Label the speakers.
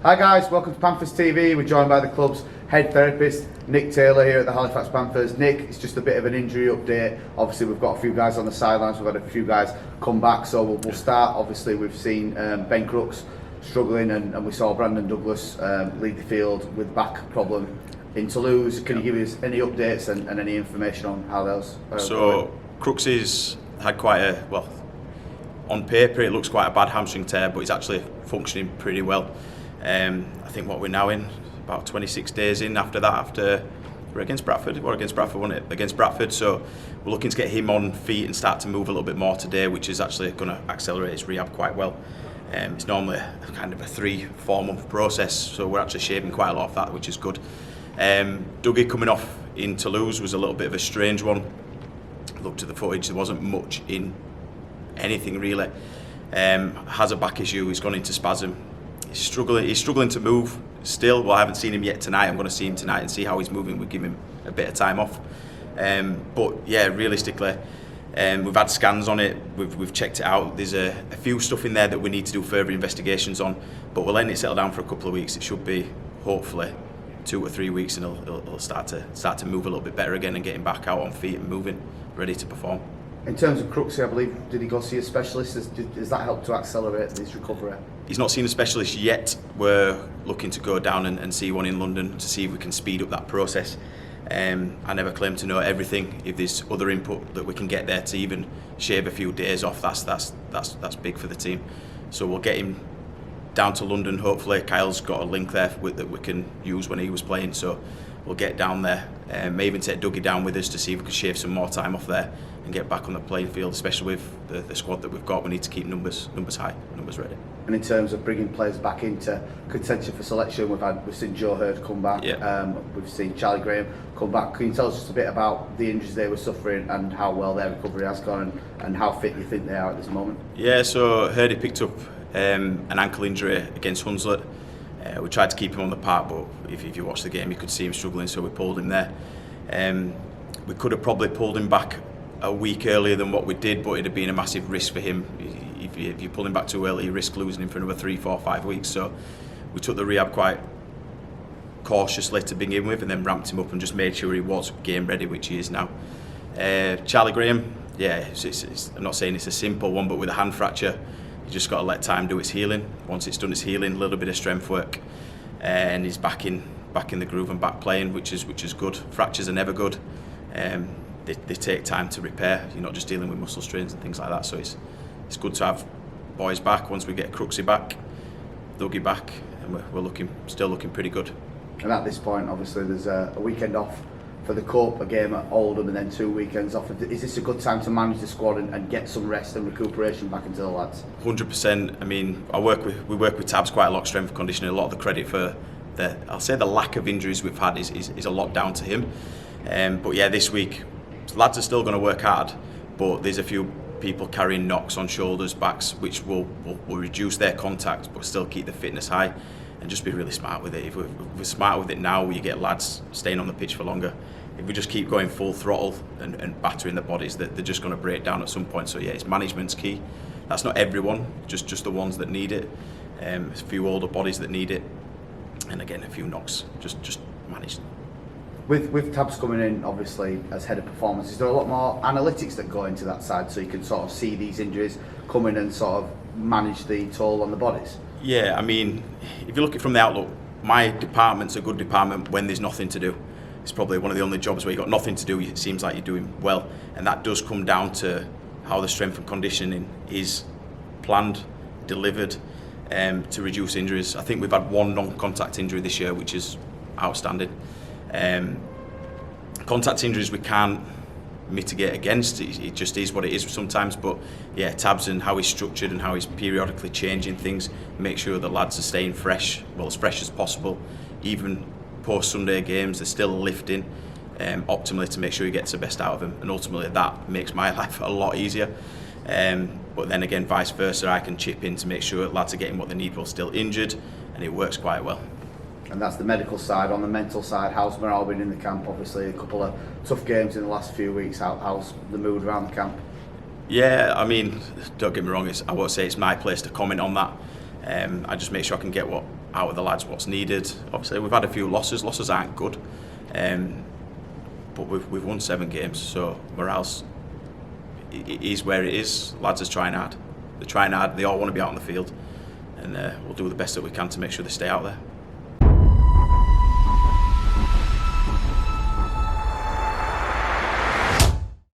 Speaker 1: Hi guys, welcome to Panthers TV. We're joined by the club's head therapist, Nick Taylor, here at the Halifax Panthers. Nick, it's just a bit of an injury update. Obviously, we've got a few guys on the sidelines. We've had a few guys come back, so we'll start. Obviously, we've seen Ben Crooks struggling, and we saw Brandon Douglas lead the field with back problem in Toulouse. Can you give us any updates and any information on how those
Speaker 2: So, Crooks has had quite a, well, on paper it looks quite a bad hamstring tear, but he's actually functioning pretty well. I think what we're now in, about 26 days in after that, after we're against Bradford, wasn't it? Against Bradford, so we're looking to get him on feet and start to move a little bit more today, which is actually going to accelerate his rehab quite well. It's normally kind of a 3-4 month process, so we're actually shaving quite a lot of that, which is good. Dougie coming off in Toulouse was a little bit of a strange one. Looked at the footage, there wasn't much in anything really. Has a back issue, he's gone into spasm. He's struggling to move still. Well, I haven't seen him yet tonight. I'm going to see him tonight and see how he's moving. We'll give him a bit of time off. But yeah, realistically, we've had scans on it. We've checked it out. There's a few stuff in there that we need to do further investigations on. But we're letting it settle down for a couple of weeks. It should be hopefully 2 or 3 weeks, and it'll start to move a little bit better again and getting back out on feet and moving, ready to perform.
Speaker 1: In terms of Crooksy, I believe, did he go see a specialist? Does that help to accelerate his recovery?
Speaker 2: He's not seen a specialist yet. We're looking to go down and see one in London to see if we can speed up that process. I never claim to know everything. If there's other input that we can get there to even shave a few days off, that's big for the team. So we'll get him down to London. Hopefully, Kyle's got a link there that we can use when he was playing. So we'll get down there. May even take Dougie down with us to see if we can shave some more time off there and get back on the playing field, especially with the squad that we've got. We need to keep numbers high, numbers ready.
Speaker 1: And in terms of bringing players back into contention for selection, we've seen Joe Hurd come back.
Speaker 2: Yeah.
Speaker 1: We've seen Charlie Graham come back. Can you tell us just a bit about the injuries they were suffering and how well their recovery has gone and how fit you think they are at this moment?
Speaker 2: Yeah, so Hurdy picked up an ankle injury against Hunslet. We tried to keep him on the park, but if you watch the game, you could see him struggling, so we pulled him there. We could have probably pulled him back a week earlier than what we did, but it'd have been a massive risk for him. If you pull him back too early, you risk losing him for another 3, 4, 5 weeks. So we took the rehab quite cautiously to begin with, and then ramped him up and just made sure he was game ready, which he is now. Charlie Graham, yeah, I'm not saying it's a simple one, but with a hand fracture, you just got to let time do its healing. Once it's done its healing, a little bit of strength work, and he's back in the groove and back playing, which is good. Fractures are never good. They take time to repair. You're not just dealing with muscle strains and things like that. So it's good to have boys back. Once we get Crooksy back, Dougie back, and we're still looking pretty good.
Speaker 1: And at this point, obviously, there's a weekend off for the Cup, a game at Oldham, and then 2 weekends off. Is this a good time to manage the squad and get some rest and recuperation back into the lads?
Speaker 2: 100%. I mean, we work with Tabs quite a lot, strength and conditioning. A lot of the credit for the lack of injuries we've had is a lot down to him. But yeah, this week, lads are still going to work hard, but there's a few people carrying knocks on shoulders, backs, which will reduce their contact, but still keep the fitness high, and just be really smart with it. If we're smart with it now, you get lads staying on the pitch for longer. If we just keep going full throttle and battering the bodies, they're just going to break down at some point. So yeah, it's management's key. That's not everyone, just the ones that need it. A few older bodies that need it, and again, a few knocks. Just manage them.
Speaker 1: With Tabs coming in, obviously, as head of performance, is there a lot more analytics that go into that side so you can sort of see these injuries come in and sort of manage the toll on the bodies?
Speaker 2: Yeah, I mean, if you look at it from the outlook, my department's a good department when there's nothing to do. It's probably one of the only jobs where you've got nothing to do, it seems like you're doing well. And that does come down to how the strength and conditioning is planned, delivered, to reduce injuries. I think we've had 1 non-contact injury this year, which is outstanding. Contact injuries we can't mitigate against. It just is what it is sometimes. But yeah, Tabs and how he's structured and how he's periodically changing things, make sure the lads are staying fresh, well, as fresh as possible. Even post Sunday games, they're still lifting optimally to make sure he gets the best out of them. And ultimately, that makes my life a lot easier. But then again, vice versa, I can chip in to make sure that lads are getting what they need while still injured, and it works quite well.
Speaker 1: And that's the medical side. On the mental side, how's morale been in the camp? Obviously, a couple of tough games in the last few weeks. How's the mood around the camp?
Speaker 2: Yeah, I mean, don't get me wrong, I won't say it's my place to comment on that. I just make sure I can get what out of the lads what's needed. Obviously, we've had a few losses. Losses aren't good, but we've won 7 games, so morale's is where it is. Lads are trying hard. They're trying hard. They all want to be out on the field, and we'll do the best that we can to make sure they stay out there.